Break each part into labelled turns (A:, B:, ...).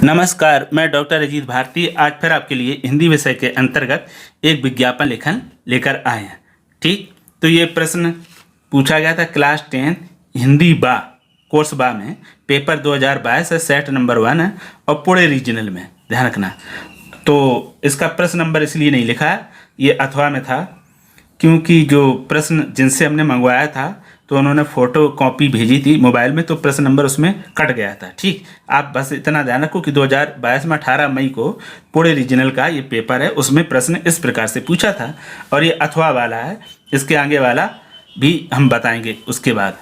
A: नमस्कार, मैं डॉक्टर अजीत भारती आज फिर आपके लिए हिंदी विषय के अंतर्गत एक विज्ञापन लेखन लेकर आए हैं। ठीक, तो ये प्रश्न पूछा गया था क्लास 10 हिंदी बा कोर्स बा में, पेपर 2022 है, सेट नंबर 1 है और पुणे रीजनल में, ध्यान रखना। तो इसका प्रश्न नंबर इसलिए नहीं लिखा है, ये अथवा में था, क्योंकि जो प्रश्न जिनसे हमने मंगवाया था तो उन्होंने फ़ोटो कॉपी भेजी थी मोबाइल में, तो प्रश्न नंबर उसमें कट गया था। ठीक, आप बस इतना ध्यान रखो कि 2022 में 18 मई को पुणे रीजनल का ये पेपर है, उसमें प्रश्न इस प्रकार से पूछा था और ये अथवा वाला है, इसके आगे वाला भी हम बताएंगे उसके बाद।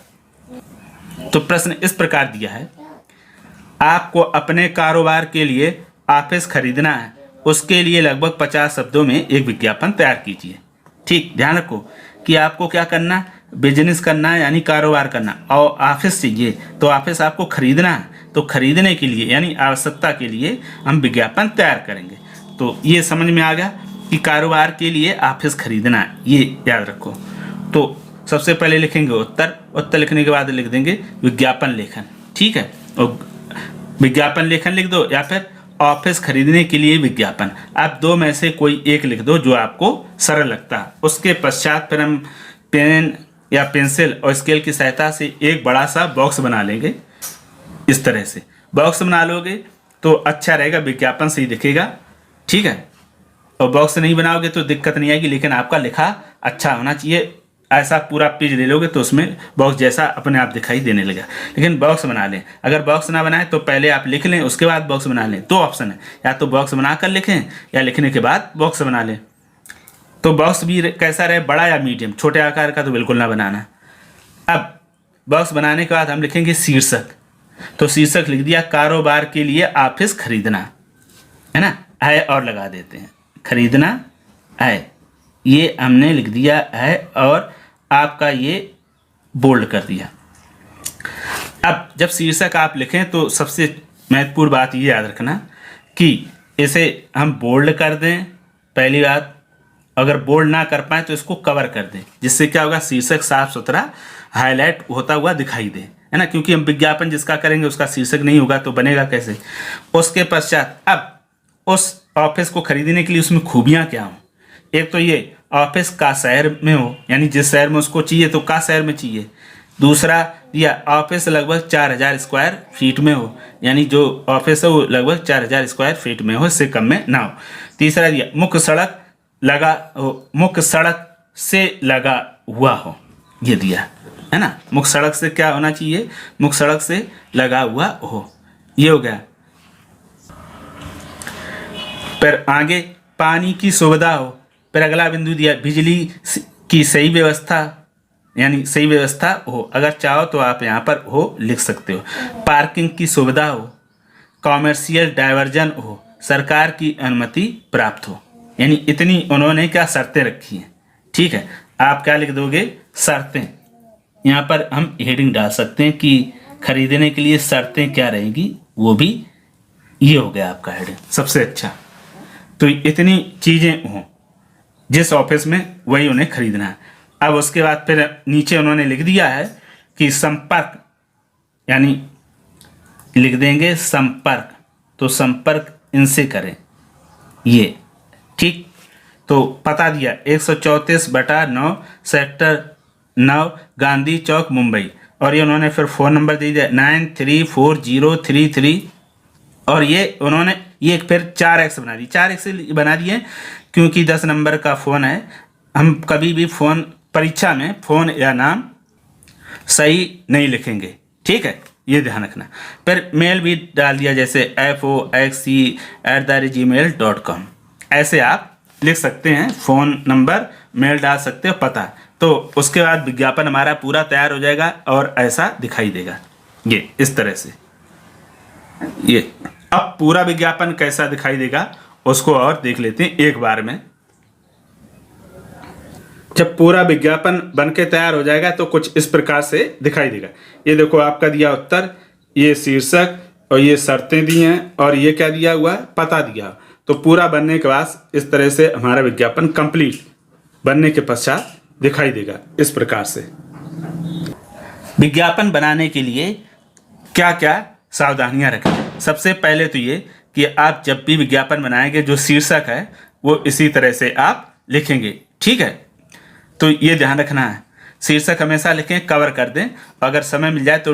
A: तो प्रश्न इस प्रकार दिया है, आपको अपने कारोबार के लिए ऑफिस खरीदना है, उसके लिए लगभग 50 शब्दों में एक विज्ञापन तैयार कीजिए। ठीक, ध्यान रखो कि आपको क्या करना, बिजनेस करना है यानी कारोबार करना, और ऑफिस चाहिए तो ऑफिस आपको खरीदना है, तो खरीदने के लिए यानी आवश्यकता के लिए हम विज्ञापन तैयार करेंगे। तो ये समझ में आ गया कि कारोबार के लिए ऑफिस खरीदना है, ये याद रखो। तो सबसे पहले लिखेंगे उत्तर लिखने के बाद लिख देंगे विज्ञापन लेखन। ठीक है, और विज्ञापन लेखन लिख दो या फिर ऑफिस खरीदने के लिए विज्ञापन, आप दो में से कोई एक लिख दो जो आपको सरल लगता है। उसके पश्चात फिर हम पेन या पेंसिल और स्केल की सहायता से एक बड़ा सा बॉक्स बना लेंगे। इस तरह से बॉक्स बना लोगे तो अच्छा रहेगा, विज्ञापन सही दिखेगा। ठीक है, और बॉक्स नहीं बनाओगे तो दिक्कत नहीं आएगी, लेकिन आपका लिखा अच्छा होना चाहिए। ऐसा पूरा पेज ले लोगे तो उसमें बॉक्स जैसा अपने आप दिखाई देने लगा, लेकिन बॉक्स बना लें। अगर बॉक्स ना बनाए तो पहले आप लिख लें, उसके बाद बॉक्स बना लें। दो ऑप्शन है, या तो बॉक्स बनाकर लिखें या लिखने के बाद बॉक्स बना लें। तो बॉक्स भी कैसा रहे, बड़ा या मीडियम, छोटे आकार का तो बिल्कुल ना बनाना। अब बॉक्स बनाने के बाद हम लिखेंगे शीर्षक। तो शीर्षक लिख दिया, कारोबार के लिए ऑफिस खरीदना, है ना, है और लगा देते हैं, खरीदना है, ये हमने लिख दिया है और आपका ये बोल्ड कर दिया। अब जब शीर्षक आप लिखें तो सबसे महत्वपूर्ण बात ये याद रखना कि इसे हम बोल्ड कर दें, पहली बात। अगर बोल्ड ना कर पाए तो इसको कवर कर दें, जिससे क्या होगा, शीर्षक साफ सुथरा हाईलाइट होता हुआ दिखाई दे, है ना, क्योंकि हम विज्ञापन जिसका करेंगे उसका शीर्षक नहीं होगा तो बनेगा कैसे। उसके पश्चात अब उस ऑफिस को खरीदने के लिए उसमें खूबियाँ क्या हों। एक तो ये ऑफिस का शहर में हो, यानी जिस शहर में उसको चाहिए तो का शहर में चाहिए। दूसरा दिया ऑफिस लगभग 4000 स्क्वायर फीट में हो, यानी जो ऑफिस है वो लगभग 4000 स्क्वायर फीट में हो, इससे कम में ना हो। तीसरा दिया मुख्य सड़क लगा हो, मुख्य सड़क से लगा हुआ हो, ये दिया है ना, मुख्य सड़क से क्या होना चाहिए, मुख्य सड़क से लगा हुआ हो, ये हो गया। फिर आगे पानी की सुविधा हो, फिर अगला बिंदु दिया बिजली की सही व्यवस्था, यानी सही व्यवस्था हो, अगर चाहो तो आप यहाँ पर हो लिख सकते हो। पार्किंग की सुविधा हो, कॉमर्शियल डायवर्जन हो, सरकार की अनुमति प्राप्त हो, यानी इतनी उन्होंने क्या शर्तें रखी हैं। ठीक है, आप क्या लिख दोगे, शर्तें। यहाँ पर हम हेडिंग डाल सकते हैं कि खरीदने के लिए शर्तें क्या रहेगी, वो भी ये हो गया आपका हेडिंग, सबसे अच्छा। तो इतनी चीज़ें हों जिस ऑफिस में, वही उन्हें खरीदना है। अब उसके बाद फिर नीचे उन्होंने लिख दिया है कि संपर्क, यानी लिख देंगे संपर्क, तो संपर्क इनसे करें, ये। ठीक, तो पता दिया 134/9 सेक्टर 9 गांधी चौक मुंबई, और ये उन्होंने फिर फ़ोन नंबर दे दिया 934033, और ये उन्होंने ये फिर 4x बना दी। 4x बना दिए क्योंकि 10 नंबर का फ़ोन है, हम कभी भी फ़ोन परीक्षा में फ़ोन या नाम सही नहीं लिखेंगे। ठीक है, ये ध्यान रखना। फिर मेल भी डाल दिया, जैसे foxc@gmail.com, ऐसे आप लिख सकते हैं, फ़ोन नंबर, मेल डाल सकते हो, पता। तो उसके बाद विज्ञापन हमारा पूरा तैयार हो जाएगा और ऐसा दिखाई देगा, ये इस तरह से। ये अब पूरा विज्ञापन कैसा दिखाई देगा उसको और देख लेते हैं एक बार में। जब पूरा विज्ञापन बनके तैयार हो जाएगा तो कुछ इस प्रकार से दिखाई देगा। ये देखो आपका दिया उत्तर, ये शीर्षक और ये शर्तें दी हैं, और ये क्या दिया हुआ है, पता दिया। तो पूरा बनने के बाद इस तरह से हमारा विज्ञापन कंप्लीट बनने के पश्चात दिखाई देगा इस प्रकार से। विज्ञापन बनाने के लिए क्या क्या सावधानियां रखें। सबसे पहले तो ये कि आप जब भी विज्ञापन बनाएंगे जो शीर्षक है वो इसी तरह से आप लिखेंगे, ठीक है। तो ये ध्यान रखना है, शीर्षक हमेशा लिखें, कवर कर दें, अगर समय मिल जाए तो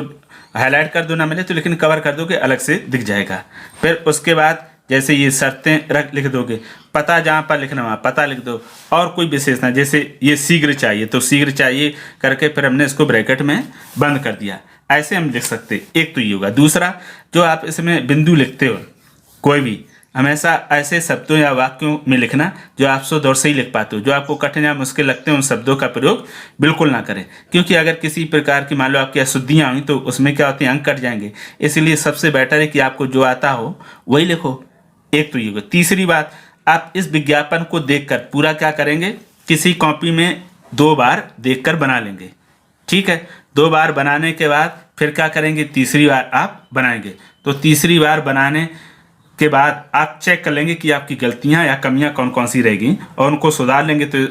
A: हाईलाइट कर दो, ना मिले तो लेकिन कवर कर दोगे अलग से दिख जाएगा। फिर उसके बाद जैसे ये शर्तें लिख दोगे, पता जहाँ पर लिखना वहाँ पता लिख दो, और कोई विशेष ना, जैसे ये शीघ्र चाहिए तो शीघ्र चाहिए करके फिर हमने इसको ब्रैकेट में बंद कर दिया, ऐसे हम लिख सकते। एक तो ये होगा। दूसरा, जो आप इसमें बिंदु लिखते हो कोई भी, हमेशा ऐसे शब्दों या वाक्यों में लिखना जो आप शुद्ध और सही लिख पाते हो। जो आपको कठिन या मुश्किल लगते हैं उन शब्दों का प्रयोग बिल्कुल ना करें, क्योंकि अगर किसी प्रकार की मान लो आपकी अशुद्धियाँ हुई तो उसमें क्या होती है, अंक कट जाएंगे। इसलिए सबसे बेटर है कि आपको जो आता हो वही लिखो। एक तो ये होगा। तीसरी बात, आप इस विज्ञापन को देखकर पूरा क्या करेंगे, किसी कॉपी में 2 बार देखकर बना लेंगे, ठीक है। 2 बार बनाने के बाद फिर क्या करेंगे, तीसरी बार आप बनाएंगे। तो तीसरी बार बनाने के बाद आप चेक कर लेंगे कि आपकी गलतियां या कमियां कौन कौन सी रहेगी और उनको सुधार लेंगे, तो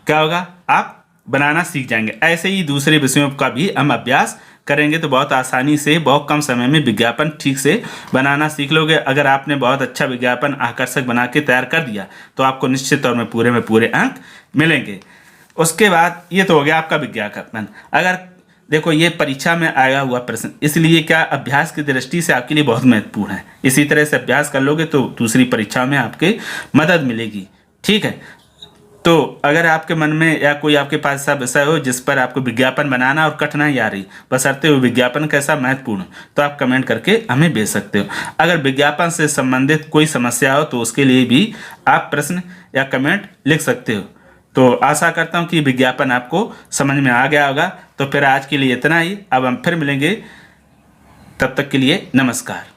A: क्या होगा, आप बनाना सीख जाएंगे। ऐसे ही दूसरे विषयों का भी हम अभ्यास करेंगे तो बहुत आसानी से बहुत कम समय में विज्ञापन ठीक से बनाना सीख लोगे। अगर आपने बहुत अच्छा विज्ञापन आकर्षक बना के तैयार कर दिया तो आपको निश्चित तौर में पूरे अंक मिलेंगे। उसके बाद ये तो हो गया आपका विज्ञापन। अगर देखो ये परीक्षा में आया हुआ प्रश्न, इसलिए क्या अभ्यास की दृष्टि से आपके लिए बहुत महत्वपूर्ण है। इसी तरह से अभ्यास कर लोगे तो दूसरी परीक्षा में आपके मदद मिलेगी, ठीक है। तो अगर आपके मन में या कोई आपके पास ऐसा विषय हो जिस पर आपको विज्ञापन बनाना और कठिनाई आ रही, बशर्ते वो विज्ञापन कैसा महत्वपूर्ण, तो आप कमेंट करके हमें भेज सकते हो। अगर विज्ञापन से संबंधित कोई समस्या हो तो उसके लिए भी आप प्रश्न या कमेंट लिख सकते हो। तो आशा करता हूँ कि विज्ञापन आपको समझ में आ गया होगा। तो फिर आज के लिए इतना ही, अब हम फिर मिलेंगे, तब तक के लिए नमस्कार।